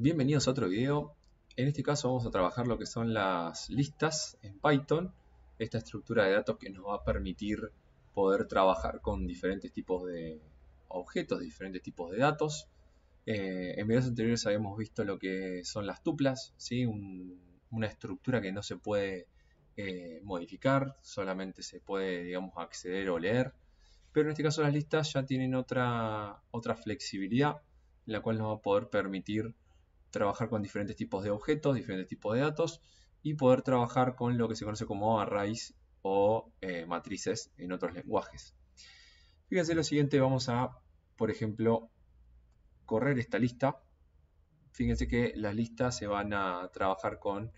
Bienvenidos a otro video. En este caso vamos a trabajar lo que son las listas en Python. Esta estructura de datos que nos va a permitir poder trabajar con diferentes tipos de objetos, diferentes tipos de datos. En videos anteriores habíamos visto lo que son las tuplas, ¿sí? Una estructura que no se puede modificar, solamente se puede, digamos, acceder o leer. Pero en este caso las listas ya tienen otra flexibilidad, la cual nos va a poder permitir trabajar con diferentes tipos de objetos, diferentes tipos de datos y poder trabajar con lo que se conoce como arrays o matrices en otros lenguajes. Fíjense lo siguiente, vamos a, por ejemplo, correr esta lista. Fíjense que las listas se van a trabajar con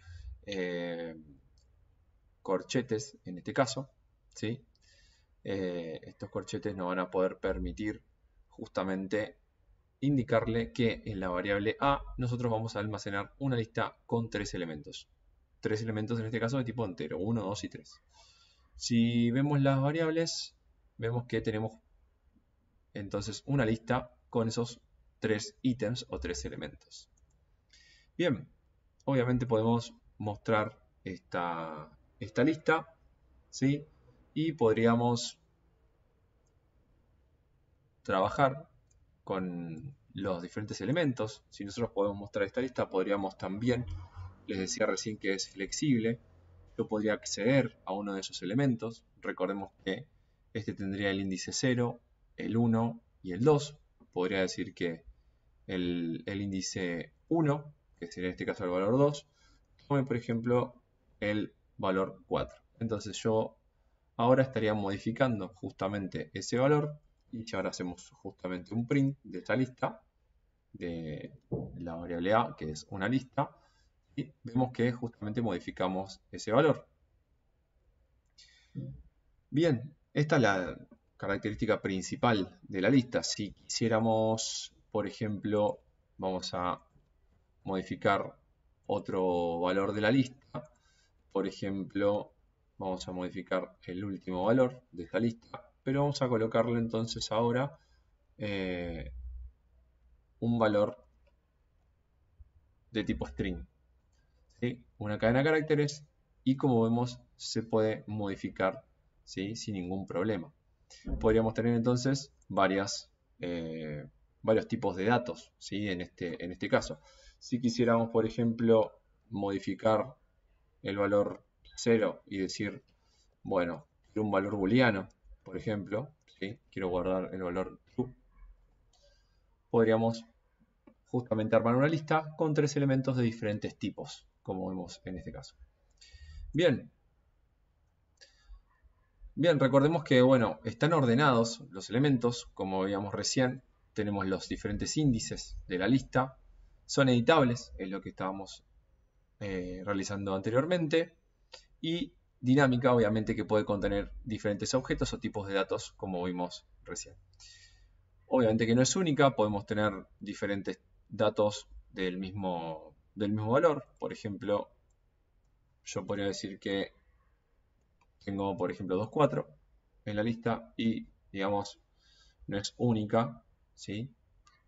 corchetes en este caso, ¿sí? Estos corchetes nos van a poder permitir justamente indicarle que en la variable A nosotros vamos a almacenar una lista con tres elementos. Tres elementos en este caso de tipo entero, 1, 2 y 3. Si vemos las variables, vemos que tenemos entonces una lista con esos tres ítems o tres elementos. Bien, obviamente podemos mostrar esta lista, ¿sí? Y podríamos trabajar con los diferentes elementos. Si nosotros podemos mostrar esta lista, podríamos también, les decía recién que es flexible, yo podría acceder a uno de esos elementos. Recordemos que este tendría el índice 0, el 1 y el 2. Podría decir que el índice 1, que sería en este caso el valor 2, tome por ejemplo el valor 4. Entonces yo ahora estaría modificando justamente ese valor. Y si ahora hacemos justamente un print de esta lista, de la variable A, que es una lista, y vemos que justamente modificamos ese valor. Bien, esta es la característica principal de la lista. Si quisiéramos, por ejemplo, vamos a modificar otro valor de la lista. Por ejemplo, vamos a modificar el último valor de esta lista, pero vamos a colocarle entonces ahora un valor de tipo string, ¿sí? Una cadena de caracteres, y como vemos se puede modificar, ¿sí? Sin ningún problema. Podríamos tener entonces varios tipos de datos, ¿sí? En este caso. Si quisiéramos, por ejemplo, modificar el valor 0 y decir, bueno, quiero un valor booleano, por ejemplo, ¿sí? Quiero guardar el valor true, podríamos justamente armar una lista con tres elementos de diferentes tipos, como vemos en este caso. Bien, recordemos que, bueno, están ordenados los elementos, como veíamos recién. Tenemos los diferentes índices de la lista, son editables, es lo que estábamos realizando anteriormente, y dinámica, obviamente, que puede contener diferentes objetos o tipos de datos, como vimos recién. Obviamente que no es única, podemos tener diferentes datos del mismo valor. Por ejemplo, yo podría decir que tengo, por ejemplo, 2, 4 en la lista y, digamos, no es única, ¿sí?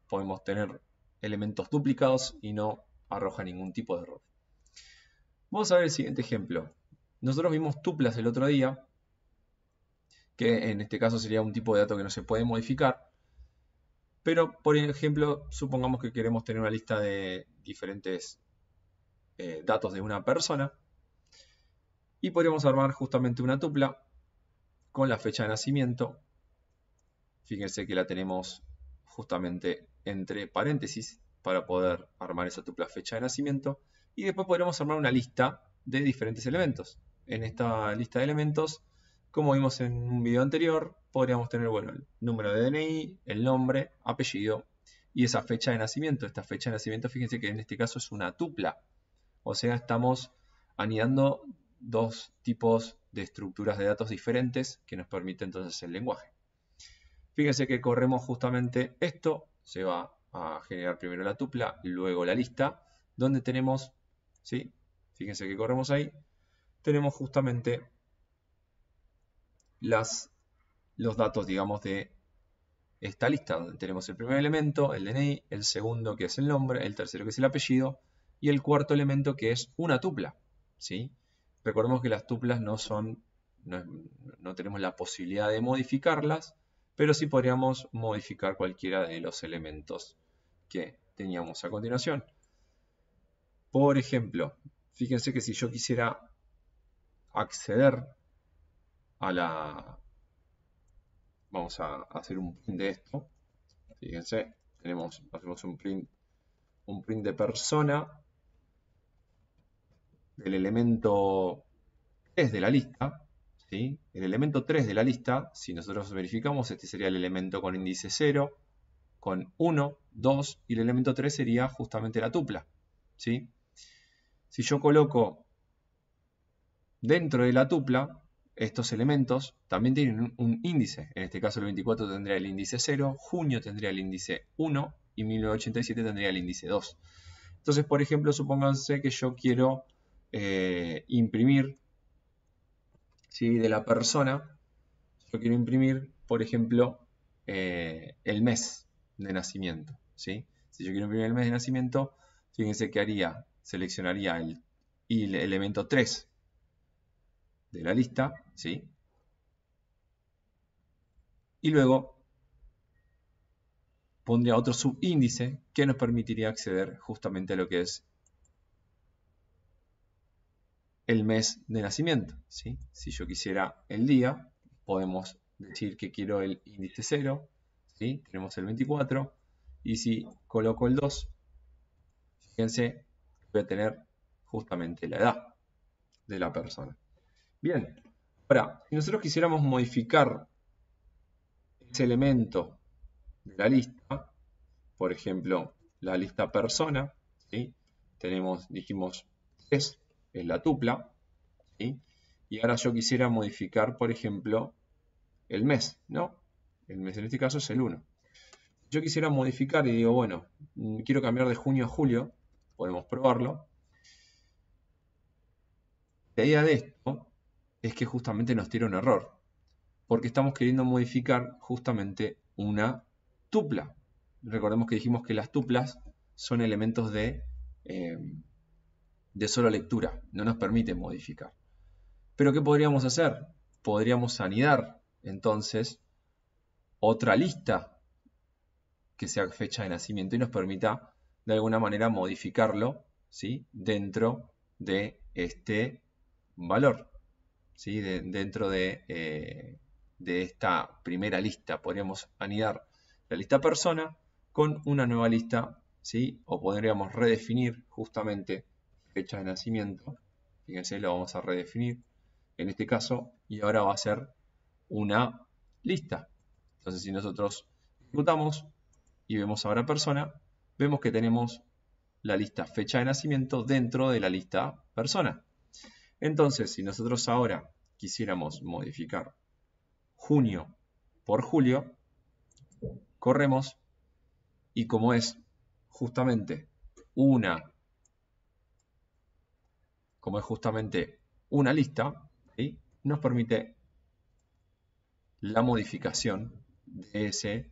Podemos tener elementos duplicados y no arroja ningún tipo de error. Vamos a ver el siguiente ejemplo. Nosotros vimos tuplas el otro día, que en este caso sería un tipo de dato que no se puede modificar. Pero, por ejemplo, supongamos que queremos tener una lista de diferentes datos de una persona. Y podríamos armar justamente una tupla con la fecha de nacimiento. Fíjense que la tenemos justamente entre paréntesis para poder armar esa tupla fecha de nacimiento. Y después podríamos armar una lista de diferentes elementos. En esta lista de elementos, como vimos en un video anterior, podríamos tener, bueno, el número de DNI, el nombre, apellido y esa fecha de nacimiento. Esta fecha de nacimiento, fíjense que en este caso es una tupla. O sea, estamos anidando dos tipos de estructuras de datos diferentes que nos permite entonces el lenguaje. Fíjense que corremos justamente esto, se va a generar primero la tupla, luego la lista, donde tenemos, ¿sí? Fíjense que corremos ahí, tenemos justamente los datos, digamos, de esta lista donde tenemos el primer elemento, el DNI, el segundo que es el nombre, el tercero que es el apellido y el cuarto elemento que es una tupla, ¿sí? Recordemos que las tuplas no tenemos la posibilidad de modificarlas, pero sí podríamos modificar cualquiera de los elementos que teníamos a continuación. Por ejemplo, fíjense que si yo quisiera acceder a la... Vamos a hacer un print de esto. Fíjense, hacemos un print de persona del elemento 3 de la lista. ¿Sí? El elemento 3 de la lista, si nosotros verificamos, este sería el elemento con índice 0, con 1, 2, y el elemento 3 sería justamente la tupla. ¿Sí? Si yo coloco dentro de la tupla, estos elementos también tienen un índice. En este caso el 24 tendría el índice 0, junio tendría el índice 1 y 1987 tendría el índice 2. Entonces, por ejemplo, supónganse que yo quiero imprimir, ¿sí? De la persona, yo quiero imprimir, por ejemplo, el mes de nacimiento, ¿sí? Si yo quiero imprimir el mes de nacimiento, fíjense que haría, seleccionaría el elemento 3 de la lista, ¿sí? Y luego pondría otro subíndice que nos permitiría acceder justamente a lo que es el mes de nacimiento, ¿sí? Si yo quisiera el día, podemos decir que quiero el índice 0, ¿sí? Tenemos el 24, y si coloco el 2, fíjense, voy a tener justamente la edad de la persona. Bien, ahora, si nosotros quisiéramos modificar ese elemento de la lista, por ejemplo, la lista persona, ¿sí? Dijimos 3 es la tupla, ¿sí? Y ahora yo quisiera modificar, por ejemplo, el mes, ¿no? El mes en este caso es el 1. Yo quisiera modificar y digo, bueno, quiero cambiar de junio a julio, podemos probarlo. La idea de esto es que justamente nos tira un error, porque estamos queriendo modificar justamente una tupla. Recordemos que dijimos que las tuplas son elementos de solo lectura, no nos permiten modificar. Pero ¿qué podríamos hacer? Podríamos anidar entonces otra lista que sea fecha de nacimiento y nos permita de alguna manera modificarlo, ¿sí? Dentro de este valor, ¿sí? Dentro de esta primera lista podríamos anidar la lista persona con una nueva lista, ¿sí? O podríamos redefinir justamente fecha de nacimiento. Fíjense, lo vamos a redefinir en este caso y ahora va a ser una lista. Entonces, si nosotros ejecutamos y vemos ahora persona, vemos que tenemos la lista fecha de nacimiento dentro de la lista persona. Entonces, si nosotros ahora quisiéramos modificar junio por julio, corremos y como es justamente una lista, ¿sí? Nos permite la modificación de ese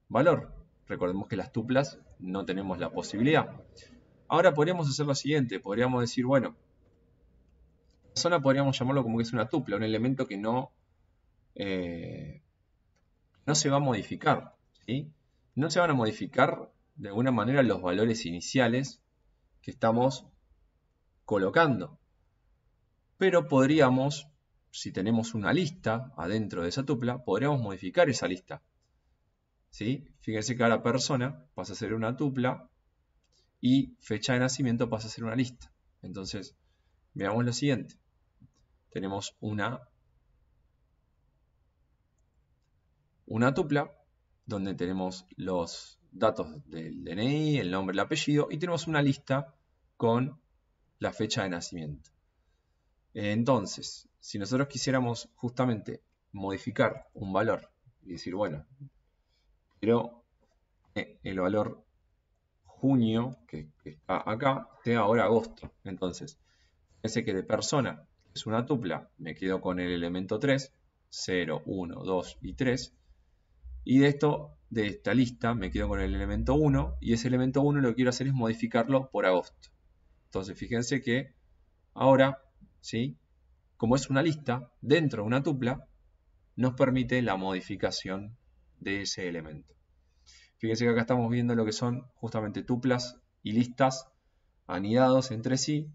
valor. Recordemos que las tuplas no tenemos la posibilidad. Ahora podríamos hacer lo siguiente, podríamos decir, bueno, persona podríamos llamarlo como que es una tupla, un elemento que no se va a modificar, ¿sí? No se van a modificar de alguna manera los valores iniciales que estamos colocando. Pero podríamos, si tenemos una lista adentro de esa tupla, podríamos modificar esa lista, ¿sí? Fíjense que ahora persona pasa a ser una tupla y fecha de nacimiento pasa a ser una lista. Entonces, veamos lo siguiente. Tenemos una tupla donde tenemos los datos del DNI, el nombre, el apellido y tenemos una lista con la fecha de nacimiento. Entonces, si nosotros quisiéramos justamente modificar un valor y decir, bueno, quiero que el valor junio, que está acá, sea ahora agosto. Entonces, fíjense que de persona, que es una tupla, me quedo con el elemento 3, 0, 1, 2 y 3. Y de esto de esta lista, me quedo con el elemento 1 y ese elemento 1 lo que quiero hacer es modificarlo por agosto. Entonces fíjense que ahora, ¿sí? Como es una lista dentro de una tupla, nos permite la modificación de ese elemento. Fíjense que acá estamos viendo lo que son justamente tuplas y listas anidados entre sí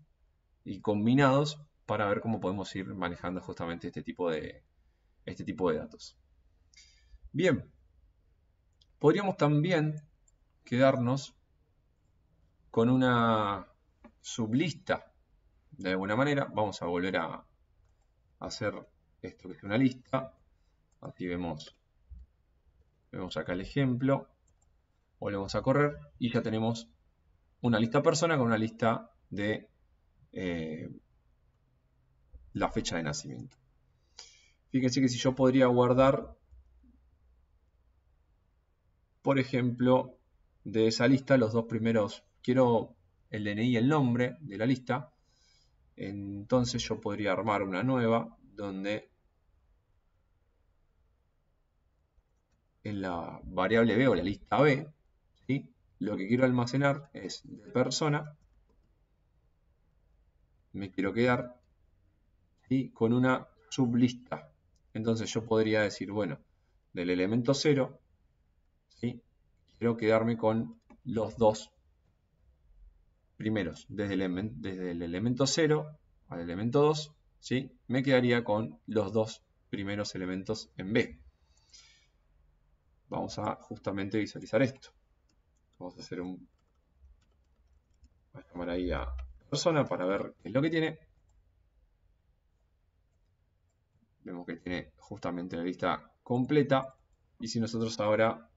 y combinados para ver cómo podemos ir manejando justamente este tipo de datos. Bien, podríamos también quedarnos con una sublista de alguna manera. Vamos a volver a hacer esto que es una lista. Aquí vemos acá el ejemplo. Volvemos a correr y ya tenemos una lista persona con una lista de la fecha de nacimiento. Fíjense que si yo podría guardar, por ejemplo, de esa lista los dos primeros, quiero el DNI y el nombre de la lista, entonces yo podría armar una nueva donde en la variable B o la lista B, ¿sí? Lo que quiero almacenar es de persona, me quiero quedar, ¿sí? Con una sublista. Entonces yo podría decir, bueno, del elemento 0, ¿sí? Quiero quedarme con los dos primeros, desde el elemento 0 al elemento 2, ¿sí? Me quedaría con los dos primeros elementos en B. Vamos a justamente visualizar esto. Vamos a hacer voy a llamar ahí a persona para ver qué es lo que tiene. Vemos que tiene justamente la lista completa. Y si nosotros ahora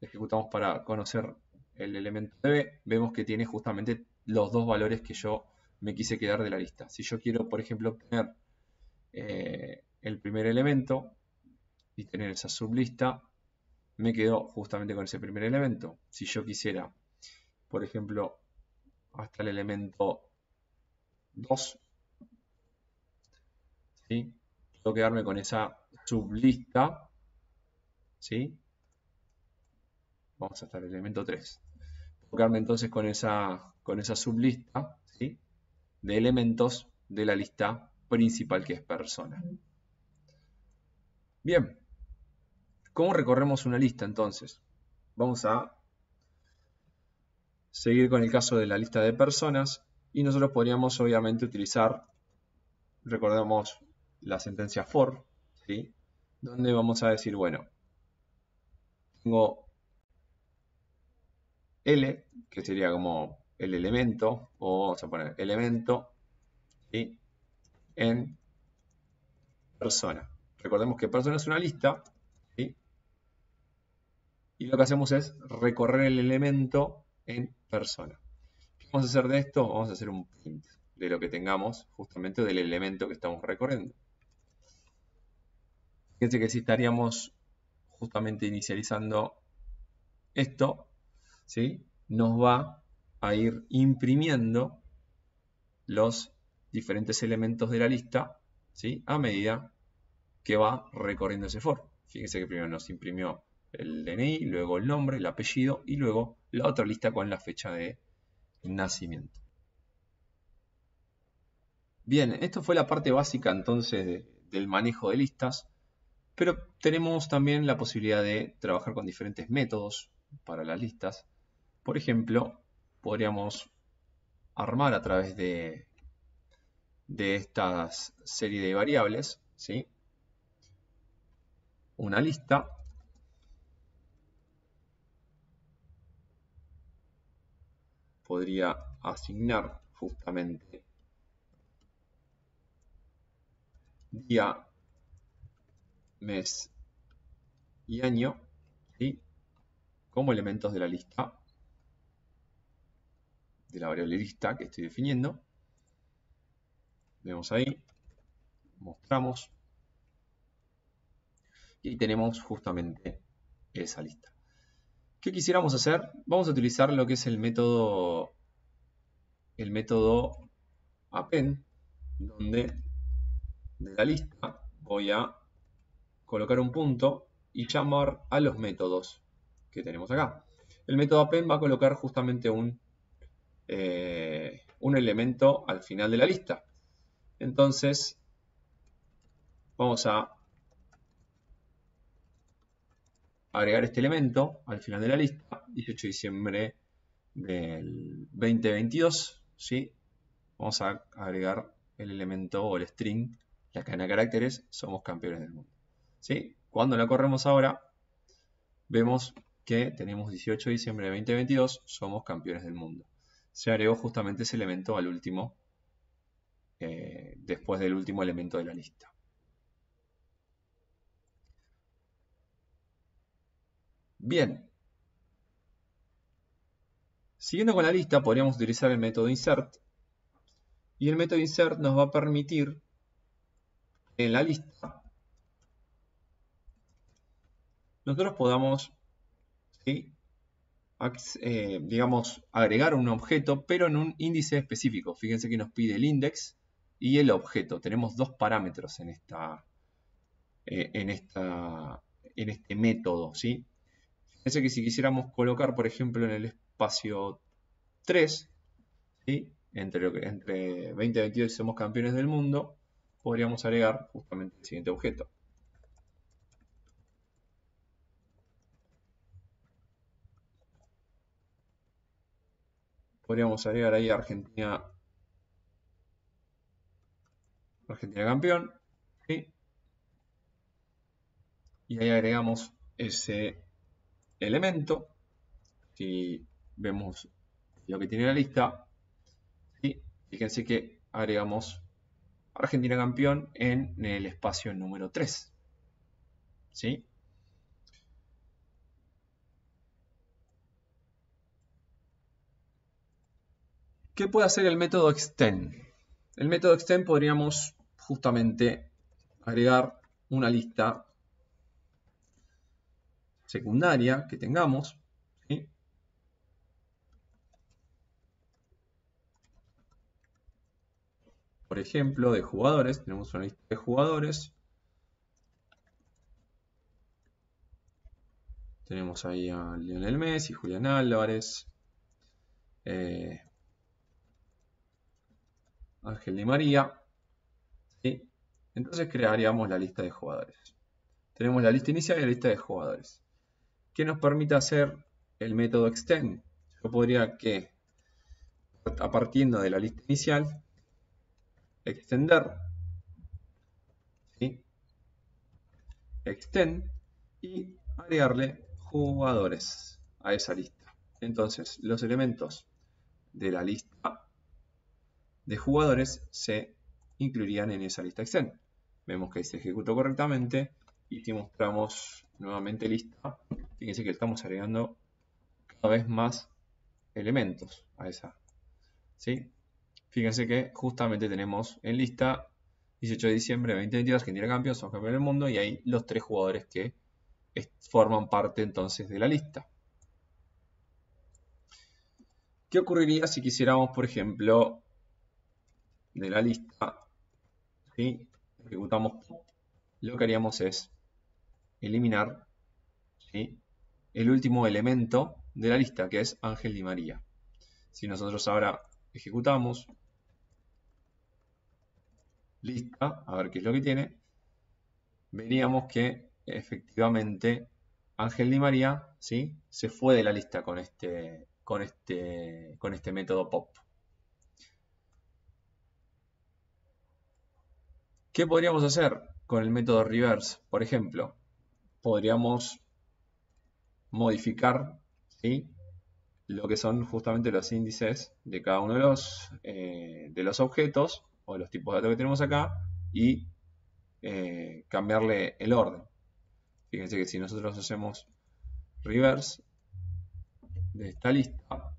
ejecutamos para conocer el elemento de B, vemos que tiene justamente los dos valores que yo me quise quedar de la lista. Si yo quiero, por ejemplo, obtener el primer elemento y tener esa sublista, me quedo justamente con ese primer elemento. Si yo quisiera, por ejemplo, hasta el elemento 2, ¿sí? Puedo quedarme con esa sublista, ¿sí? Vamos hasta el elemento 3. Puedo quedarme entonces con esa sublista, ¿sí? De elementos de la lista principal que es persona. Bien, ¿cómo recorremos una lista entonces? Vamos a seguir con el caso de la lista de personas y nosotros podríamos obviamente utilizar, recordemos la sentencia for, ¿sí? Donde vamos a decir, bueno, tengo L, que sería como el elemento, o vamos a poner elemento, ¿sí? En persona. Recordemos que persona es una lista, ¿sí? Y lo que hacemos es recorrer el elemento en persona. ¿Qué vamos a hacer de esto? Vamos a hacer un print de lo que tengamos justamente del elemento que estamos recorriendo. Fíjense que si estaríamos justamente inicializando esto, ¿sí? Nos va a ir imprimiendo los diferentes elementos de la lista, ¿sí? A medida que va recorriendo ese for. Fíjense que primero nos imprimió el DNI, luego el nombre, el apellido y luego la otra lista con la fecha de nacimiento. Bien, esto fue la parte básica entonces del manejo de listas, pero tenemos también la posibilidad de trabajar con diferentes métodos para las listas. Por ejemplo, podríamos armar a través de esta serie de variables, ¿sí? Una lista podría asignar justamente día, mes y año, ¿sí? Como elementos de la lista, de la variable lista que estoy definiendo. Vemos ahí, mostramos y tenemos justamente esa lista. ¿Qué quisiéramos hacer? Vamos a utilizar lo que es el método append, donde de la lista voy a colocar un punto y llamar a los métodos que tenemos acá. El método append va a colocar justamente un elemento al final de la lista. Entonces, vamos a agregar este elemento al final de la lista, 18 de diciembre del 2022, ¿sí? Vamos a agregar el elemento o el string, la cadena de caracteres, somos campeones del mundo, ¿sí? Cuando la corremos ahora, vemos que tenemos 18 de diciembre de 2022, somos campeones del mundo. Se agregó justamente ese elemento al último, después del último elemento de la lista. Bien. Siguiendo con la lista, podríamos utilizar el método insert. Y el método insert nos va a permitir en la lista nosotros podamos, ¿sí?, digamos, agregar un objeto, pero en un índice específico. Fíjense que nos pide el index y el objeto. Tenemos dos parámetros en este método, ¿sí? Fíjense que si quisiéramos colocar, por ejemplo, en el espacio 3, ¿sí?, entre 2022 y somos campeones del mundo, podríamos agregar justamente el siguiente objeto. Podríamos agregar ahí Argentina campeón, ¿sí? Y ahí agregamos ese elemento. Si vemos lo que tiene la lista, ¿sí?, fíjense que agregamos Argentina campeón en el espacio número 3, ¿sí? ¿Qué puede hacer el método extend? El método extend podríamos justamente agregar una lista secundaria que tengamos, ¿sí? Por ejemplo, de jugadores, tenemos una lista de jugadores. Tenemos ahí a Lionel Messi, Julián Álvarez, Ángel Di María, ¿sí? Entonces crearíamos la lista de jugadores. Tenemos la lista inicial y la lista de jugadores. ¿Qué nos permite hacer el método extend? Yo podría que, a partir de la lista inicial, extender, ¿sí?, extend, y agregarle jugadores a esa lista. Entonces, los elementos de la lista de jugadores se incluirían en esa lista extend. Vemos que se ejecutó correctamente y si mostramos nuevamente lista, fíjense que estamos agregando cada vez más elementos a esa, ¿sí? Fíjense que justamente tenemos en lista 18 de diciembre de 2022, Argentina campeón, somos campeones del mundo, y hay los 3 jugadores que forman parte entonces de la lista. ¿Qué ocurriría si quisiéramos, por ejemplo, de la lista, ¿sí?, ejecutamos pop? Lo que haríamos es eliminar, ¿sí?, el último elemento de la lista, que es Ángel Di María. Si nosotros ahora ejecutamos lista, a ver qué es lo que tiene, veríamos que efectivamente Ángel Di María, ¿sí?, se fue de la lista con este método pop. ¿Qué podríamos hacer con el método reverse? Por ejemplo, podríamos modificar, ¿sí?, lo que son justamente los índices de cada uno de los objetos o de los tipos de datos que tenemos acá y cambiarle el orden. Fíjense que si nosotros hacemos reverse de esta lista,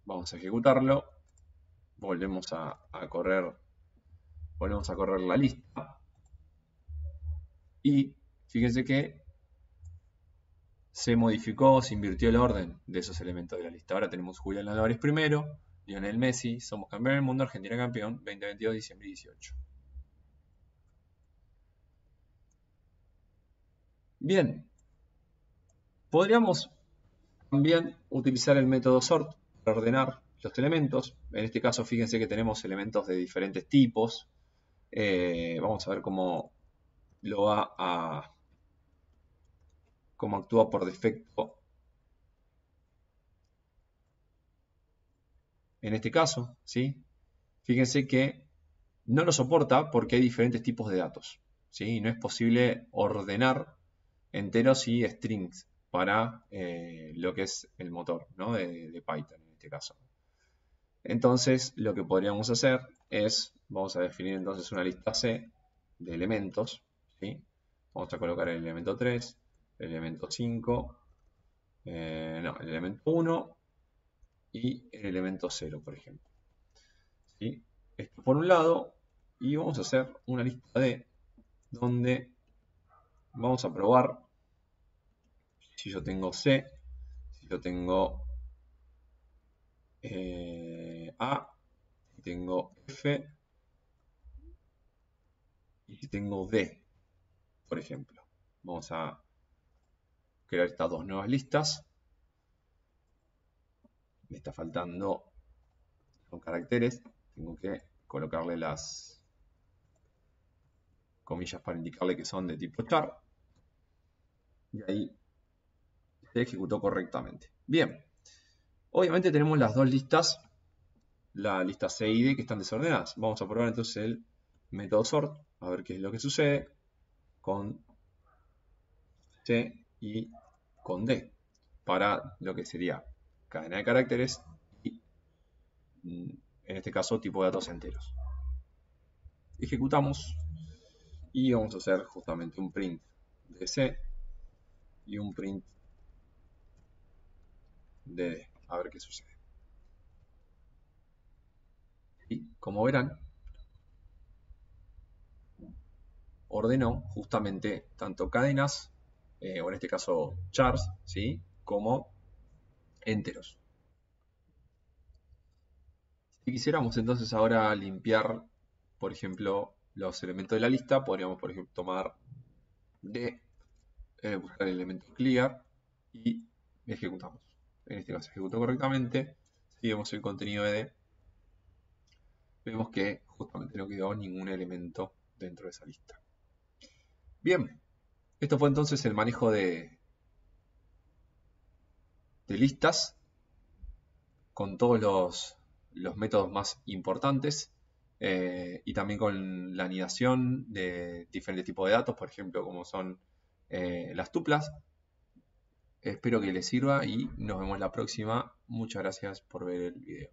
vamos a ejecutarlo, volvemos a correr la lista y fíjense que se modificó, se invirtió el orden de esos elementos de la lista. Ahora tenemos Julián Álvarez primero, Lionel Messi, somos campeón del mundo, Argentina campeón, 2022, diciembre 18. Bien. Podríamos también utilizar el método sort para ordenar los elementos. En este caso, fíjense que tenemos elementos de diferentes tipos. Vamos a ver cómo cómo actúa por defecto en este caso, ¿sí? Fíjense que no lo soporta porque hay diferentes tipos de datos, ¿sí? No es posible ordenar enteros y strings para lo que es el motor, ¿no? de Python en este caso. Entonces, lo que podríamos hacer es, vamos a definir entonces una lista C de elementos, ¿sí? Vamos a colocar el elemento 3, el elemento 5, el elemento 1 y el elemento 0, por ejemplo. ¿Sí? Esto por un lado, y vamos a hacer una lista D donde vamos a probar si yo tengo C, si yo tengo A, si tengo F y si tengo D, por ejemplo. Vamos a crear estas dos nuevas listas. Me está faltando con caracteres. Tengo que colocarle las comillas para indicarle que son de tipo char. Y ahí se ejecutó correctamente. Bien. Obviamente tenemos las dos listas, la lista C y D, que están desordenadas. Vamos a probar entonces el método sort, a ver qué es lo que sucede con C y con D, para lo que sería cadena de caracteres y, en este caso, tipo de datos enteros. Ejecutamos y vamos a hacer justamente un print de C y un print de D, a ver qué sucede. Y como verán, ordenó justamente tanto cadenas, o en este caso chars, ¿sí? Como enteros. Si quisiéramos entonces ahora limpiar, por ejemplo, los elementos de la lista, podríamos, por ejemplo, tomar D, buscar el elemento clear y ejecutamos. En este caso ejecutó correctamente. Si vemos el contenido de D, vemos que justamente no quedó ningún elemento dentro de esa lista. Bien, esto fue entonces el manejo de listas con todos los métodos más importantes y también con la anidación de diferentes tipos de datos, por ejemplo, como son las tuplas. Espero que les sirva y nos vemos la próxima. Muchas gracias por ver el video.